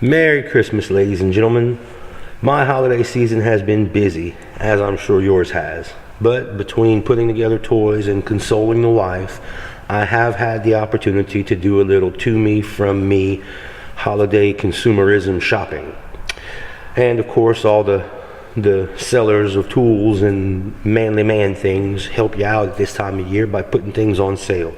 Merry Christmas, ladies and gentlemen. My holiday season has been busy, as I'm sure yours has. But between putting together toys and consoling the wife, I have had the opportunity to do a little to me, from me holiday consumerism shopping. And of course, all the sellers of tools and manly man things help you out at this time of year by putting things on sale.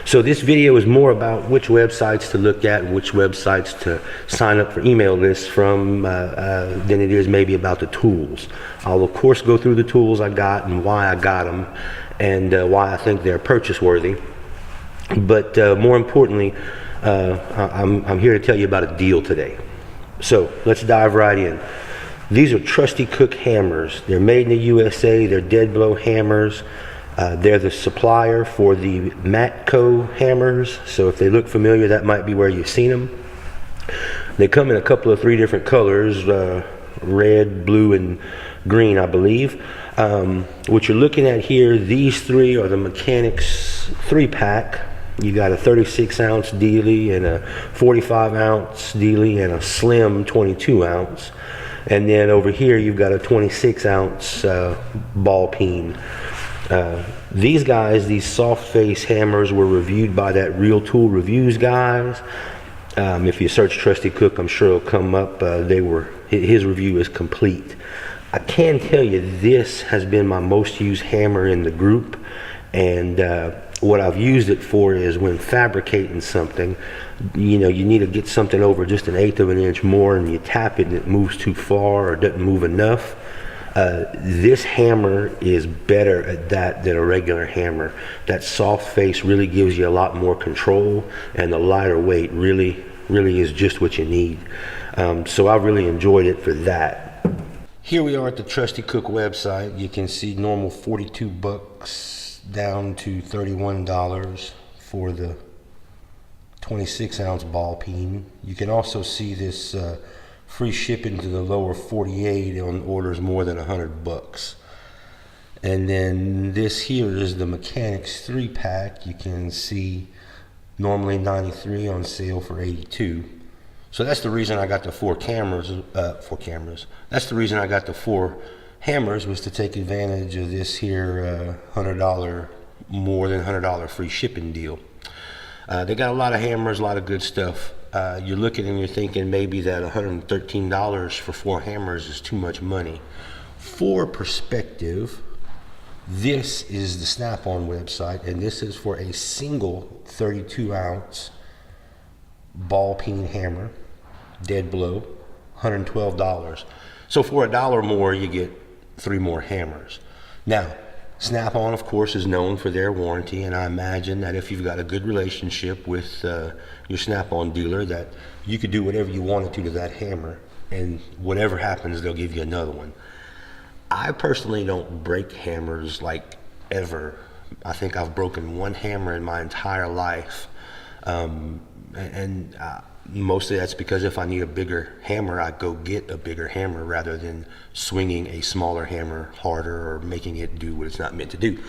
So this video is more about which websites to look at, which websites to sign up for email lists from, than it is maybe about the tools. I'll of course go through the tools I got and why I got them, and why I think they're purchase worthy. But more importantly, I'm here to tell you about a deal today. So let's dive right in. These are Trusty Cook hammers. They're made in the USA. They're dead blow hammers. They're the supplier for the Matco hammers, so if they look familiar, that might be where you've seen them. They come in a couple of three different colors, red, blue, and green, I believe. What you're looking at here, these three are the Mechanics 3-pack. You got a 36-ounce dealie and a 45-ounce dealie and a slim 22-ounce. And then over here, you've got a 26-ounce ball peen. These guys, these soft face hammers, were reviewed by that Real Tool Reviews guys. If you search Trusty Cook, I'm sure it'll come up. His review is complete. I can tell you this has been my most used hammer in the group, and what I've used it for is when fabricating something, you need to get something over just 1/8 of an inch more, and you tap it and it moves too far or doesn't move enough. This hammer is better at that than a regular hammer. That soft face really gives you a lot more control, and the lighter weight really is just what you need. So I really enjoyed it for that. Here we are at the Trusty Cook website. You can see normal $42 down to $31 for the 26-ounce ball peen. You can also see this free shipping to the lower 48 on orders more than $100. And then this here is the Mechanics 3-pack. You can see normally $93 on sale for $82. So that's the reason I got the four cameras. That's the reason I got the four hammers, was to take advantage of this here $100, more than $100 free shipping deal. They got a lot of hammers, a lot of good stuff. You're looking and you're thinking maybe that $113 for four hammers is too much money. For perspective, this is the Snap-on website, and this is for a single 32-ounce ball peen hammer, dead blow, $112. So for $1 more, you get 3 more hammers. Now, Snap-on, of course, is known for their warranty, and I imagine that if you've got a good relationship with your Snap-on dealer, that you could do whatever you wanted to that hammer, and whatever happens, they'll give you another one. I personally don't break hammers like ever. I think I've broken one hammer in my entire life, and mostly that's because if I need a bigger hammer, I go get a bigger hammer rather than swinging a smaller hammer harder or making it do what it's not meant to do.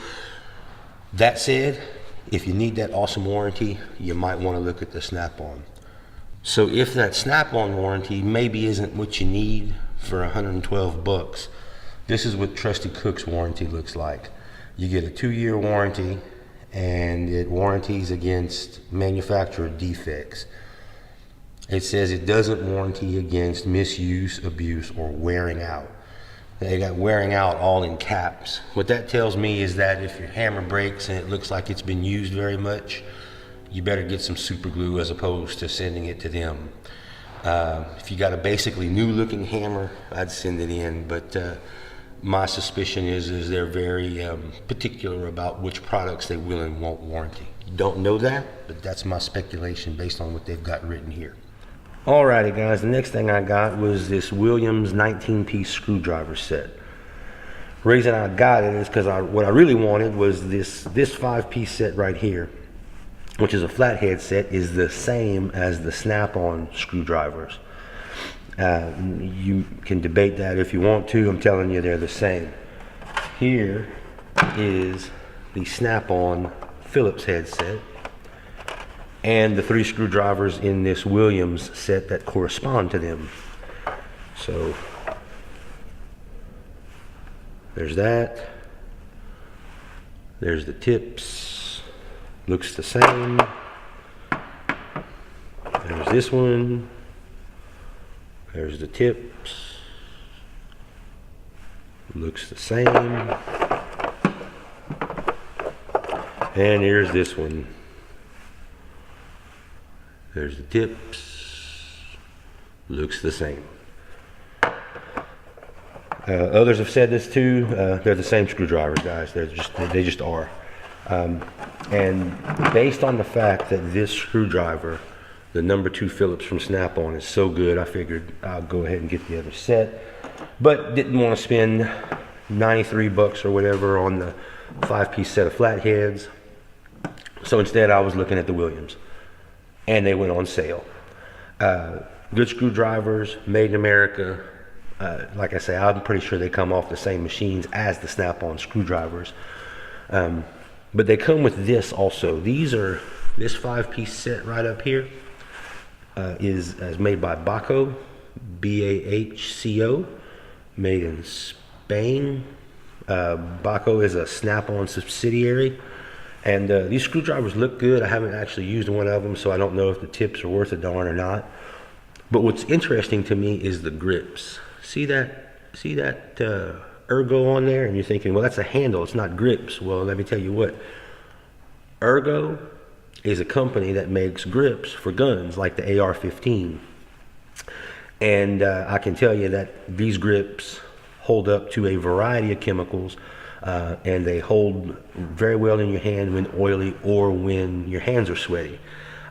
That said, if you need that awesome warranty, you might want to look at the Snap-on. So if that Snap-on warranty maybe isn't what you need for $112, this is what Trusty Cook's warranty looks like. You get a 2-year warranty, and it warranties against manufacturer defects. It says it doesn't warranty against misuse, abuse, or wearing out. They got wearing out all in caps. What that tells me is that if your hammer breaks and it looks like it's been used very much, you better get some super glue as opposed to sending it to them. If you got a basically new looking hammer, I'd send it in, but my suspicion is they're very particular about which products they will and won't warranty. Don't know that, but that's my speculation based on what they've got written here. Alrighty guys, the next thing I got was this Williams 19-piece screwdriver set. The reason I got it is because what I really wanted was this 5-piece set right here, which is a flathead set, is the same as the Snap-on screwdrivers. You can debate that if you want to. I'm telling you, they're the same. Here is the Snap-on Phillips head set. and the 3 screwdrivers in this Williams set that correspond to them. So there's that. There's the tips. Looks the same. There's this one. There's the tips. Looks the same. And here's this one. There's the tips. Looks the same. Others have said this too. They're the same screwdrivers, guys. They just are. And based on the fact that this screwdriver, the number 2 Phillips from Snap-on, is so good, I figured I'll go ahead and get the other set. But didn't want to spend 93 bucks or whatever on the 5-piece set of flatheads. So instead I was looking at the Williams, and they went on sale. Good screwdrivers, made in America. Like I say, I'm pretty sure they come off the same machines as the Snap-on screwdrivers. But they come with this also. This 5-piece set right up here is made by Bahco, B-A-H-C-O, made in Spain. Bahco is a Snap-on subsidiary. And these screwdrivers look good. I haven't actually used one of them, so I don't know if the tips are worth a darn or not. But what's interesting to me is the grips. See that Ergo on there? And you're thinking, well, that's a handle, it's not grips. Well, let me tell you what. Ergo is a company that makes grips for guns like the AR-15. And I can tell you that these grips hold up to a variety of chemicals, and they hold very well in your hand when oily or when your hands are sweaty.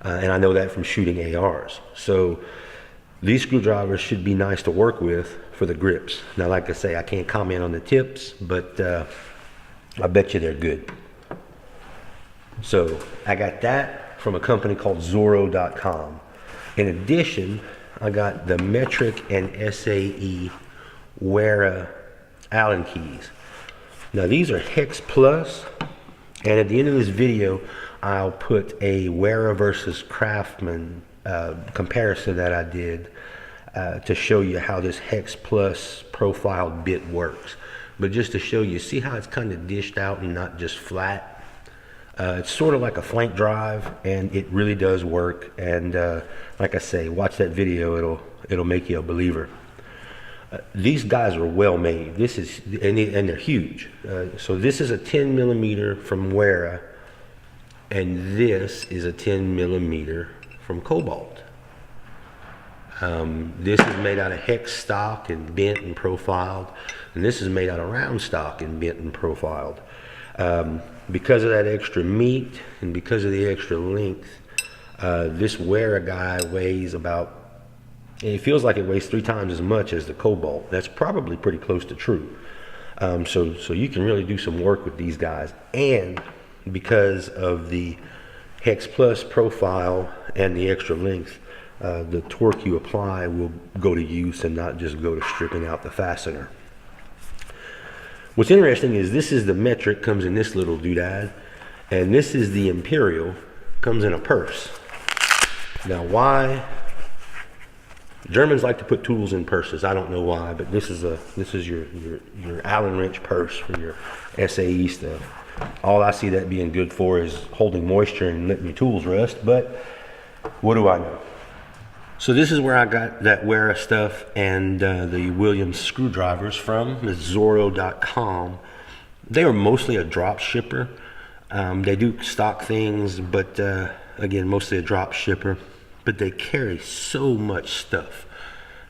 And I know that from shooting ARs. So these screwdrivers should be nice to work with for the grips. Now, like I say, I can't comment on the tips, but I bet you they're good. So I got that from a company called Zoro.com. In addition, I got the Metric and SAE Wera Allen keys. Now these are Hex Plus, and at the end of this video, I'll put a Wera versus Craftsman comparison that I did to show you how this Hex Plus profiled bit works. But just to show you, see how it's kind of dished out and not just flat? It's sort of like a flank drive, and it really does work. And like I say, watch that video, it'll make you a believer. These guys are well made. This is, and they're huge. So this is a 10 millimeter from Wera, and this is a 10 millimeter from Cobalt. This is made out of hex stock and bent and profiled, and this is made out of round stock and bent and profiled. Because of that extra meat and because of the extra length, this Wera guy weighs about, it feels like it weighs 3 times as much as the Cobalt. That's probably pretty close to true. So you can really do some work with these guys. And because of the Hex Plus profile and the extra length, the torque you apply will go to use and not just go to stripping out the fastener. What's interesting is this is the Metric, comes in this little doodad, and this is the Imperial, comes in a purse. Now why? Germans like to put tools in purses. I don't know why, but this is your Allen wrench purse for your SAE stuff. All I see that being good for is holding moisture and letting your tools rust, but what do I know? So this is where I got that Wera stuff and the Williams screwdrivers from, the Zoro.com. They are mostly a drop shipper. They do stock things, but again, mostly a drop shipper. But they carry so much stuff.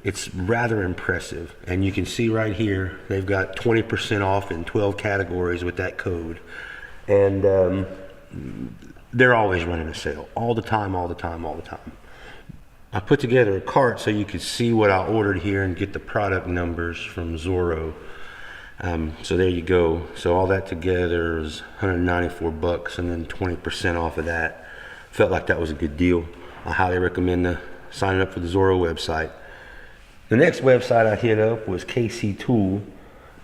It's rather impressive. And you can see right here, they've got 20% off in 12 categories with that code. And they're always running a sale, all the time, all the time, all the time. I put together a cart so you could see what I ordered here and get the product numbers from Zoro. So there you go. So all that together is 194 bucks, and then 20% off of that. Felt like that was a good deal. I highly recommend signing up for the Zoro website. The next website I hit up was KC Tool,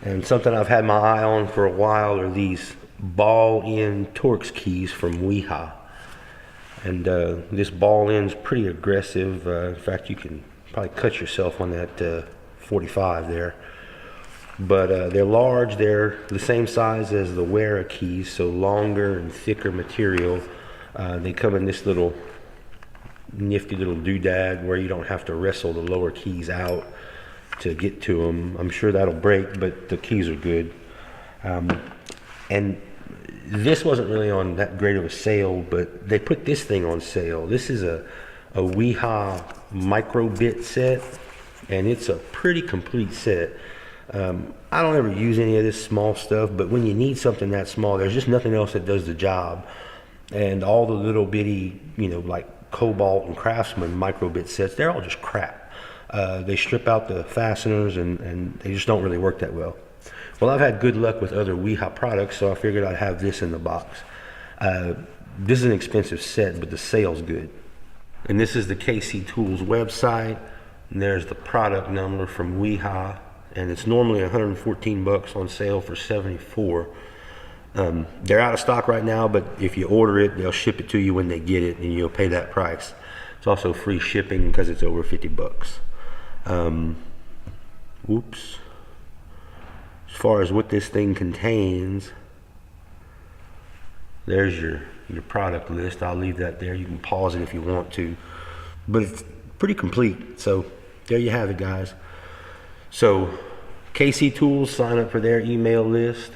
and something I've had my eye on for a while are these ball-end Torx keys from Wiha. And this ball end's pretty aggressive. In fact, you can probably cut yourself on that 45 there. But they're large. They're the same size as the Wera keys, so longer and thicker material. They come in this little nifty little doodad where you don't have to wrestle the lower keys out to get to them. I'm sure that'll break, but the keys are good. And this wasn't really on that great of a sale, but they put this thing on sale. This is a Wiha microbit set, and it's a pretty complete set. I don't ever use any of this small stuff, but when you need something that small, there's just nothing else that does the job. And all the little bitty, like Cobalt and Craftsman microbit sets, they're all just crap. They strip out the fasteners and they just don't really work that well. Well, I've had good luck with other Wiha products, so I figured I'd have this in the box. This is an expensive set, but the sale's good. And this is the KC Tools website. And there's the product number from Wiha. And it's normally 114 bucks on sale for 74. They're out of stock right now, but if you order it, they'll ship it to you when they get it, and you'll pay that price. It's also free shipping because it's over 50 bucks. Oops. As far as what this thing contains, there's your product list. I'll leave that there. You can pause it if you want to, but it's pretty complete. So there you have it, guys. So KC Tools, sign up for their email list.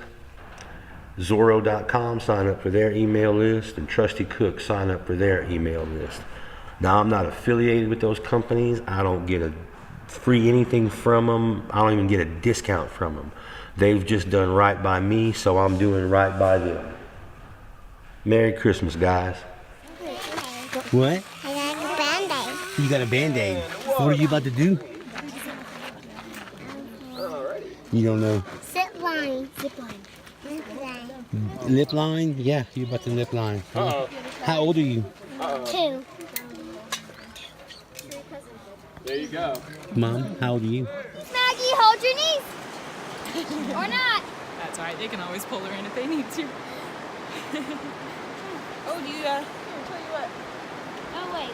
Zoro.com, sign up for their email list. And Trusty Cook, sign up for their email list. Now, I'm not affiliated with those companies. I don't get a free anything from them. I don't even get a discount from them. They've just done right by me, so I'm doing right by them. Merry Christmas, guys. What? I got a Band-Aid. You got a Band-Aid. What are you about to do? You don't know. Zip line. Zip line. Zip line. Lip line? Yeah, you're about to lip line. How old are you? 2. There you go. Mom, how old are you? Maggie, hold your knees. Or not. That's all right. They can always pull her in if they need to. Oh, do you, here, tell you what. Oh, wait.